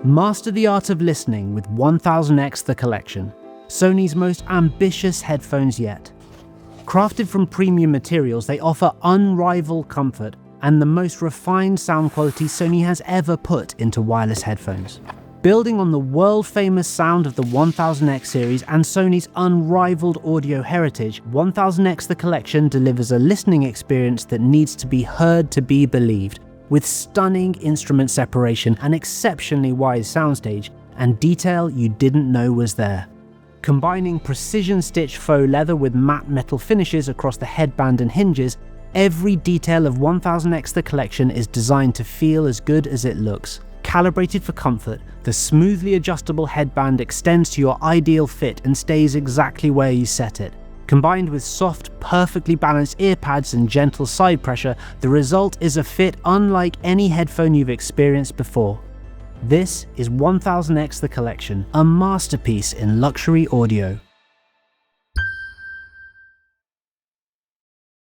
Master the art of listening with 1000X The Collection, Sony's most ambitious headphones yet. Crafted from premium materials, they offer unrivaled comfort and the most refined sound quality Sony has ever put into wireless headphones. Building on the world-famous sound of the 1000X series and Sony's unrivaled audio heritage, 1000X The Collection delivers a listening experience that needs to be heard to be believed, with stunning instrument separation, an exceptionally wide soundstage, and detail you didn't know was there. Combining precision-stitched faux leather with matte metal finishes across the headband and hinges, every detail of 1000X The Collection is designed to feel as good as it looks. Calibrated for comfort, the smoothly adjustable headband extends to your ideal fit and stays exactly where you set it. Combined with soft, perfectly balanced ear pads and gentle side pressure, the result is a fit unlike any headphone you've experienced before. This is 1000X The Collection, a masterpiece in luxury audio.